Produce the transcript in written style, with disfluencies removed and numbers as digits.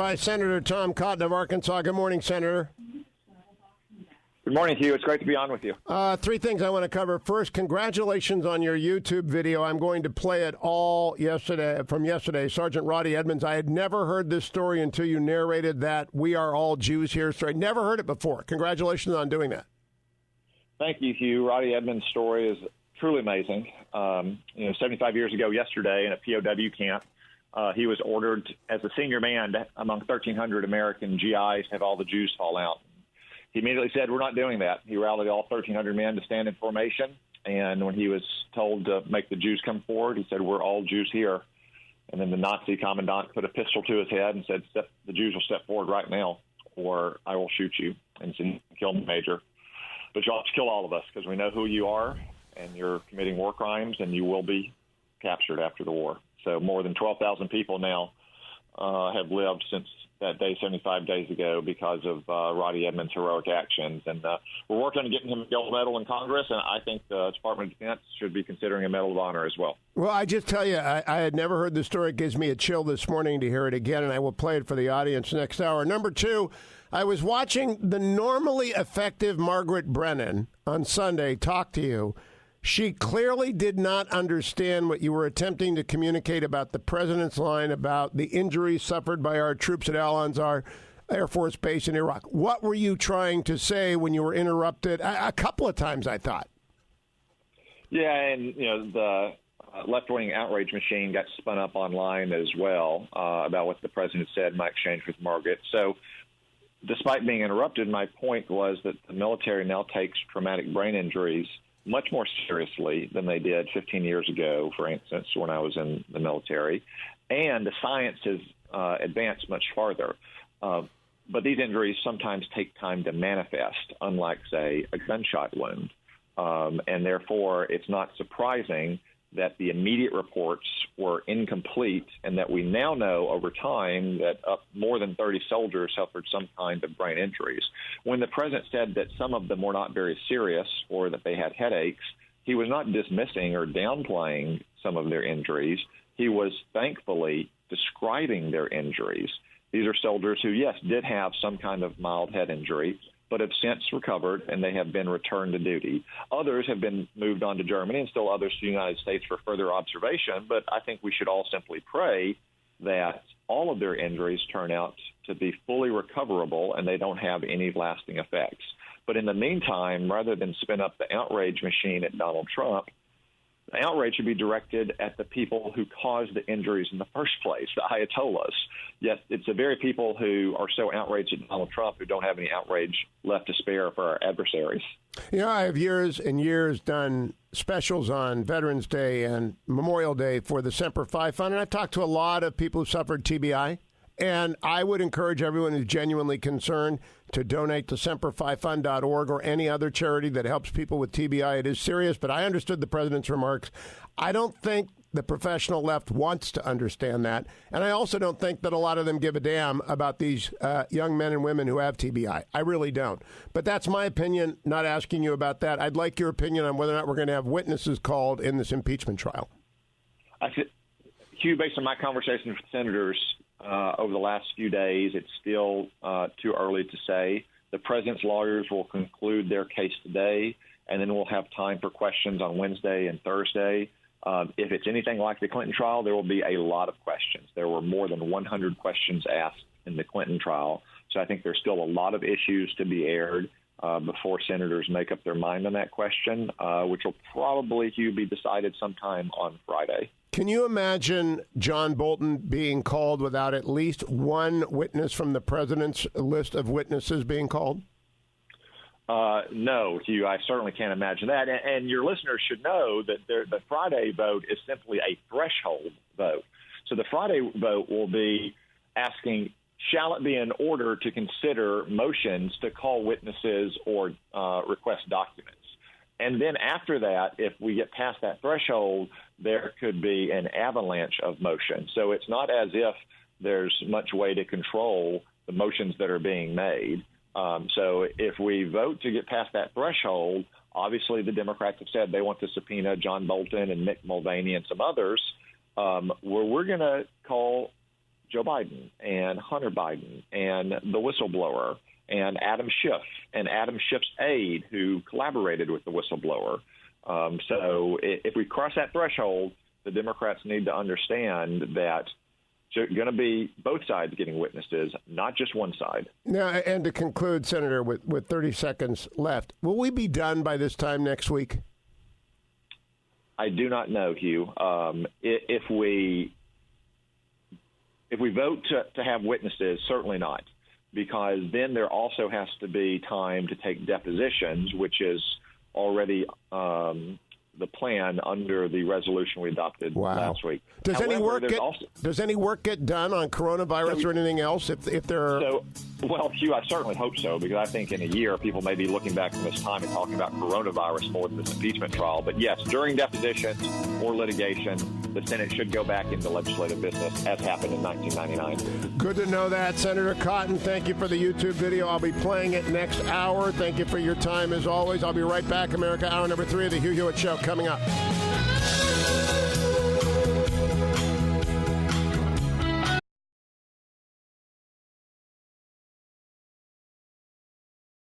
By Senator Tom Cotton of Arkansas. Good morning, Senator. Good morning, Hugh. It's great to be on with you. Three things I want to cover. First, congratulations on your YouTube video. I'm going to play it all from yesterday. Sergeant Roddy Edmonds, I had never heard this story until you narrated that we are all Jews here. So I'd never heard it before. Congratulations on doing that. Thank you, Hugh. Roddy Edmonds' story is truly amazing. 75 years ago yesterday in a POW camp, he was ordered as a senior man among 1,300 American GIs to have all the Jews fall out. He immediately said, we're not doing that. He rallied all 1,300 men to stand in formation. And when he was told to make the Jews come forward, he said, we're all Jews here. And then the Nazi commandant put a pistol to his head and said, the Jews will step forward right now, or I will shoot you. And so he killed the major. But you'll have to kill all of us because we know who you are, and you're committing war crimes, and you will be captured after the war. So more than 12,000 people now have lived since that day 75 days ago because of Roddy Edmonds' heroic actions. And we're working on getting him a gold medal in Congress, and I think the Department of Defense should be considering a Medal of Honor as well. Well, I just tell you, I had never heard the story. It gives me a chill this morning to hear it again, and I will play it for the audience next hour. Number two, I was watching the normally effective Margaret Brennan on Sunday talk to you. She clearly did not understand what you were attempting to communicate about the president's line about the injuries suffered by our troops at Al Anzar Air Force Base in Iraq. What were you trying to say when you were interrupted? A couple of times, I thought. Yeah, and the left-wing outrage machine got spun up online as well about what the president said in my exchange with Margaret. So despite being interrupted, my point was that the military now takes traumatic brain injuries much more seriously than they did 15 years ago, for instance, when I was in the military. And the science has advanced much farther. But these injuries sometimes take time to manifest, unlike, say, a gunshot wound. And therefore, it's not surprising that the immediate reports were incomplete and that we now know over time that more than 30 soldiers suffered some kind of brain injuries. When the president said that some of them were not very serious or that they had headaches, he was not dismissing or downplaying some of their injuries. He was thankfully describing their injuries. These are soldiers who, yes, did have some kind of mild head injury, but have since recovered, and they have been returned to duty. Others have been moved on to Germany and still others to the United States for further observation, but I think we should all simply pray that all of their injuries turn out to be fully recoverable and they don't have any lasting effects. But in the meantime, rather than spin up the outrage machine at Donald Trump, the outrage should be directed at the people who caused the injuries in the first place, the Ayatollahs. Yet it's the very people who are so outraged at Donald Trump who don't have any outrage left to spare for our adversaries. I have years and years done specials on Veterans Day and Memorial Day for the Semper Fi Fund, and I've talked to a lot of people who suffered TBI. And I would encourage everyone who's genuinely concerned to donate to semperfifund.org or any other charity that helps people with TBI. It is serious, but I understood the president's remarks. I don't think the professional left wants to understand that. And I also don't think that a lot of them give a damn about these young men and women who have TBI. I really don't. But that's my opinion, not asking you about that. I'd like your opinion on whether or not we're going to have witnesses called in this impeachment trial. Hugh, based on my conversations with senators, over the last few days, it's still too early to say. The president's lawyers will conclude their case today, and then we'll have time for questions on Wednesday and Thursday. If it's anything like the Clinton trial, there will be a lot of questions. There were more than 100 questions asked in the Clinton trial, so I think there's still a lot of issues to be aired before senators make up their mind on that question, which will probably, Hugh, be decided sometime on Friday. Can you imagine John Bolton being called without at least one witness from the president's list of witnesses being called? No, Hugh, I certainly can't imagine that. And your listeners should know that the Friday vote is simply a threshold vote. So the Friday vote will be asking, shall it be in order to consider motions to call witnesses or request documents? And then after that, if we get past that threshold, there could be an avalanche of motions. So it's not as if there's much way to control the motions that are being made. So if we vote to get past that threshold, obviously the Democrats have said they want to subpoena John Bolton and Mick Mulvaney and some others, where we're going to call Joe Biden and Hunter Biden and the whistleblower and Adam Schiff and Adam Schiff's aide who collaborated with the whistleblower. So if we cross that threshold, the Democrats need to understand that it's going to be both sides getting witnesses, not just one side. Now, and to conclude, Senator, with 30 seconds left, will we be done by this time next week? I do not know, Hugh. If we vote to have witnesses, certainly not, because then there also has to be time to take depositions, which is already the plan under the resolution we adopted last week. Does any work get done on coronavirus or anything else? If there are... Well, Hugh, I certainly hope so, because I think in a year people may be looking back from this time and talking about coronavirus more than this impeachment trial. But yes, during depositions or litigation, the Senate should go back into legislative business, as happened in 1999. Good to know that. Senator Cotton, thank you for the YouTube video. I'll be playing it next hour. Thank you for your time, as always. I'll be right back. America, hour number 3 of the Hugh Hewitt Show coming up.